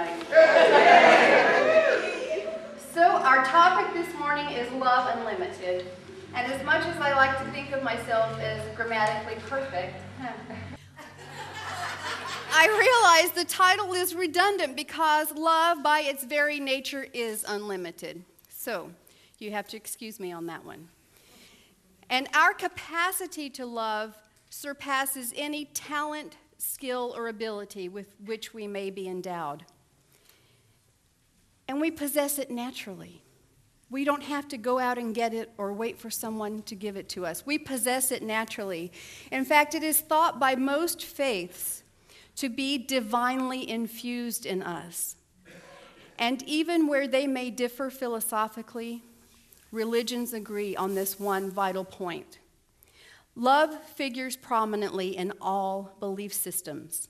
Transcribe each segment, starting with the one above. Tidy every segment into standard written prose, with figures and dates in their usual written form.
right. So our topic this morning is Love Unlimited. And as much as I like to think of myself as grammatically perfect, I realize the title is redundant because love by its very nature is unlimited. So you have to excuse me on that one. And our capacity to love surpasses any talent, skill, or ability with which we may be endowed. And we possess it naturally. We don't have to go out and get it or wait for someone to give it to us. We possess it naturally. In fact, it is thought by most faiths to be divinely infused in us. And even where they may differ philosophically, religions agree on this one vital point. Love figures prominently in all belief systems.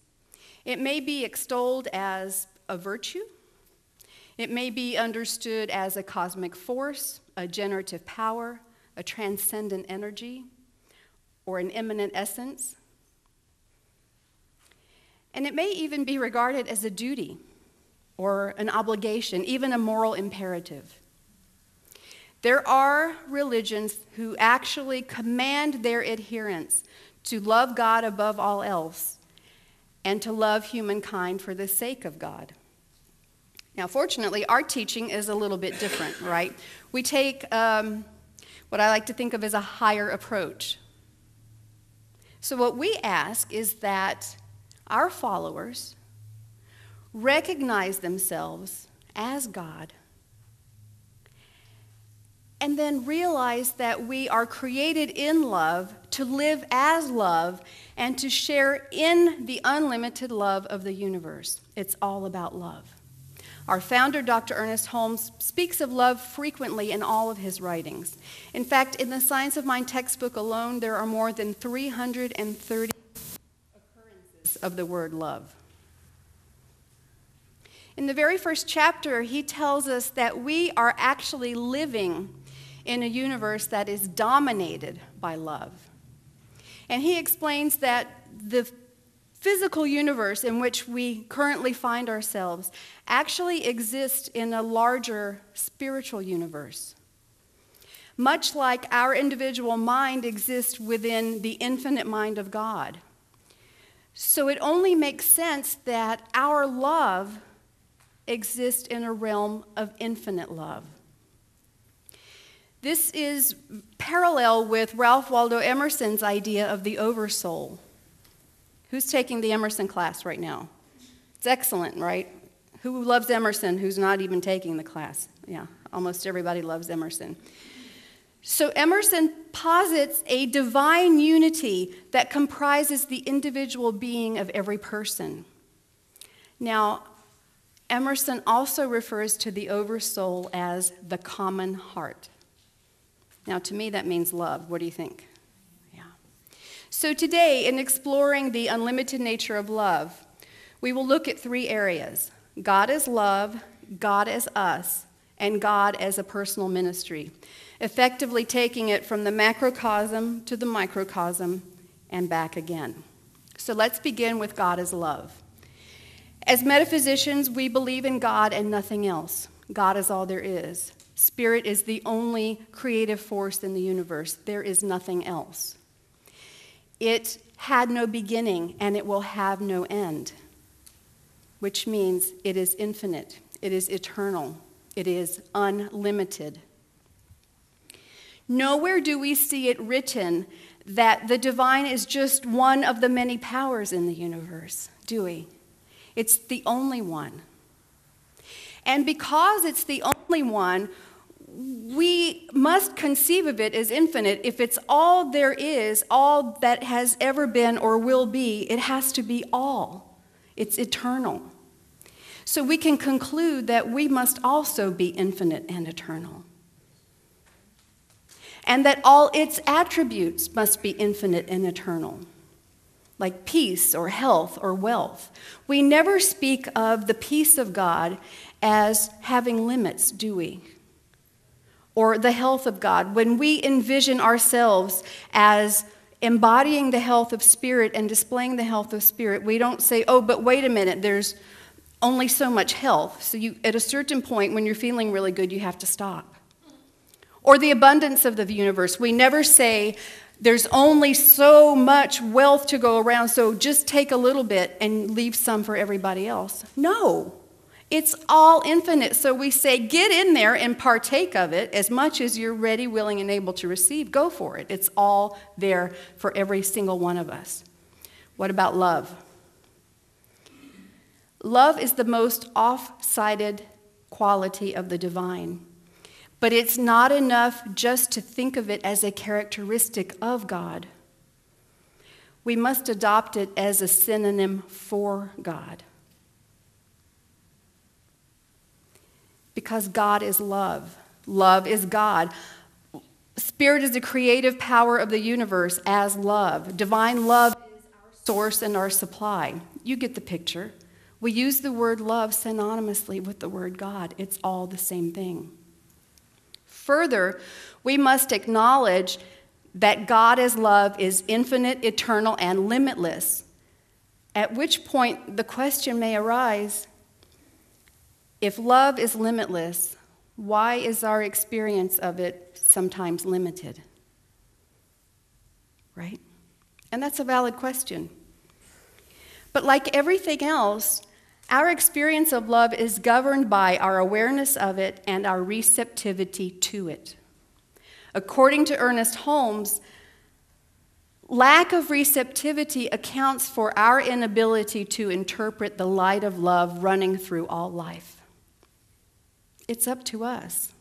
It may be extolled as a virtue. It may be understood as a cosmic force, a generative power, a transcendent energy, or an immanent essence. And it may even be regarded as a duty or an obligation, even a moral imperative. There are religions who actually command their adherents to love God above all else and to love humankind for the sake of God. Now, fortunately, our teaching is a little bit different, right? We take what I like to think of as a higher approach. So what we ask is that our followers recognize themselves as God and then realize that we are created in love to live as love and to share in the unlimited love of the universe. It's all about love. Our founder, Dr. Ernest Holmes, speaks of love frequently in all of his writings. In fact, in the Science of Mind textbook alone, there are more than 330 occurrences of the word love. In the very first chapter, he tells us that we are actually living in a universe that is dominated by love. And he explains that the physical universe in which we currently find ourselves actually exists in a larger spiritual universe. Much like our individual mind exists within the infinite mind of God. So it only makes sense that our love exists in a realm of infinite love. This is parallel with Ralph Waldo Emerson's idea of the oversoul. Who's taking the Emerson class right now? It's excellent, right? Who loves Emerson who's not even taking the class? Yeah, almost everybody loves Emerson. So Emerson posits a divine unity that comprises the individual being of every person. Now, Emerson also refers to the oversoul as the common heart. Now, to me, that means love. What do you think? Yeah. So today, in exploring the unlimited nature of love, we will look at three areas: God as love, God as us, and God as a personal ministry, effectively taking it from the macrocosm to the microcosm and back again. So let's begin with God as love. As metaphysicians, we believe in God and nothing else. God is all there is. Spirit is the only creative force in the universe. There is nothing else. It had no beginning and it will have no end, which means it is infinite, it is eternal, it is unlimited. Nowhere do we see it written that the divine is just one of the many powers in the universe, do we? It's the only one. And because it's the only one, we must conceive of it as infinite. If it's all there is, all that has ever been or will be, it has to be all. It's eternal. So we can conclude that we must also be infinite and eternal. And that all its attributes must be infinite and eternal, like peace or health or wealth. We never speak of the peace of God as having limits, do we? Or the health of God. When we envision ourselves as embodying the health of spirit and displaying the health of spirit, we don't say, oh, but wait a minute, there's only so much health. So at a certain point, when you're feeling really good, you have to stop. Or the abundance of the universe. We never say, there's only so much wealth to go around, so just take a little bit and leave some for everybody else. No, it's all infinite. So we say, get in there and partake of it as much as you're ready, willing, and able to receive. Go for it. It's all there for every single one of us. What about love? Love is the most off-sided quality of the divine. But it's not enough just to think of it as a characteristic of God. We must adopt it as a synonym for God. Because God is love. Love is God. Spirit is the creative power of the universe as love. Divine love is our source and our supply. You get the picture. We use the word love synonymously with the word God. It's all the same thing. Further, we must acknowledge that God as love is infinite, eternal, and limitless, at which point the question may arise, if love is limitless, why is our experience of it sometimes limited? Right? And that's a valid question. But like everything else, our experience of love is governed by our awareness of it and our receptivity to it. According to Ernest Holmes, lack of receptivity accounts for our inability to interpret the light of love running through all life. It's up to us.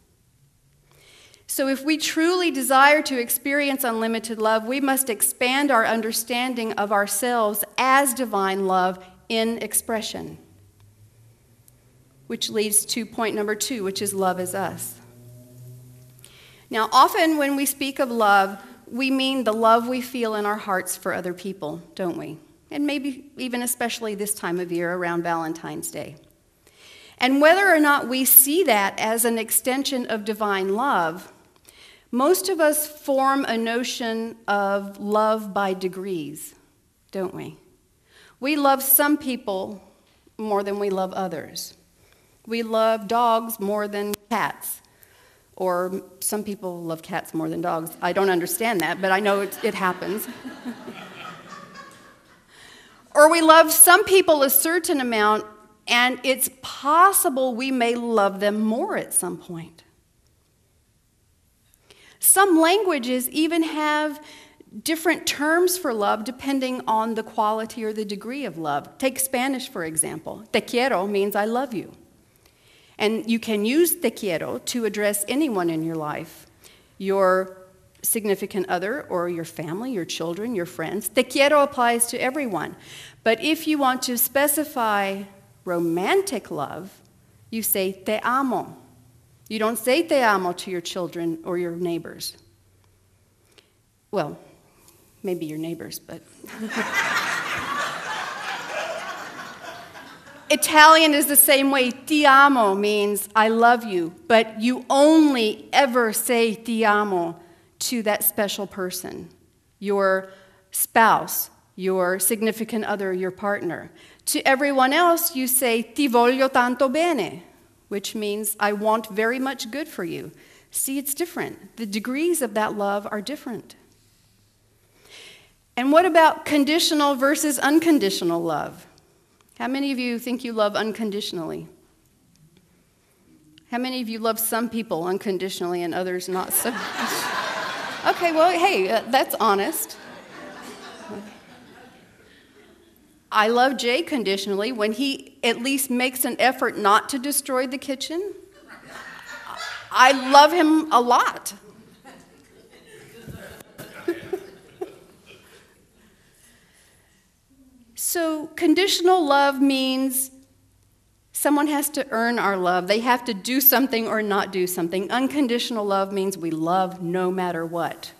So if we truly desire to experience unlimited love, we must expand our understanding of ourselves as divine love in expression. Which leads to point number 2, which is love is us. Now, often when we speak of love, we mean the love we feel in our hearts for other people, don't we? And maybe even especially this time of year around Valentine's Day. And whether or not we see that as an extension of divine love, most of us form a notion of love by degrees, don't we? We love some people more than we love others. We love dogs more than cats. Or some people love cats more than dogs. I don't understand that, but I know it happens. Or we love some people a certain amount, and it's possible we may love them more at some point. Some languages even have different terms for love depending on the quality or the degree of love. Take Spanish, for example. Te quiero means I love you. And you can use te quiero to address anyone in your life, your significant other or your family, your children, your friends. Te quiero applies to everyone. But if you want to specify romantic love, you say te amo. You don't say te amo to your children or your neighbors. Well, maybe your neighbors, but... Italian is the same way. Ti amo means I love you, but you only ever say ti amo to that special person, your spouse, your significant other, your partner. To everyone else, you say ti voglio tanto bene, which means I want very much good for you. See, it's different. The degrees of that love are different. And what about conditional versus unconditional love? How many of you think you love unconditionally? How many of you love some people unconditionally and others not so? Okay, well, hey, that's honest. I love Jay conditionally when he at least makes an effort not to destroy the kitchen. I love him a lot. So conditional love means someone has to earn our love. They have to do something or not do something. Unconditional love means we love no matter what.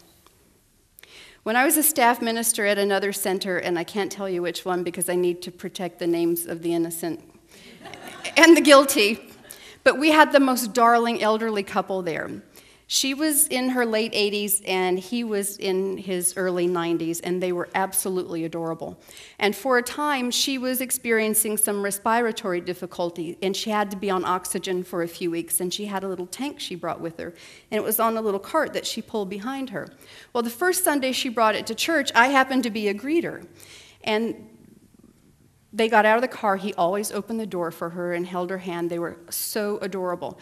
When I was a staff minister at another center, and I can't tell you which one because I need to protect the names of the innocent and the guilty, but we had the most darling elderly couple there. She was in her late 80s, and he was in his early 90s, and they were absolutely adorable. And for a time, she was experiencing some respiratory difficulty, and she had to be on oxygen for a few weeks, and she had a little tank she brought with her, and it was on a little cart that she pulled behind her. Well, the first Sunday she brought it to church, I happened to be a greeter, and they got out of the car. He always opened the door for her and held her hand. They were so adorable.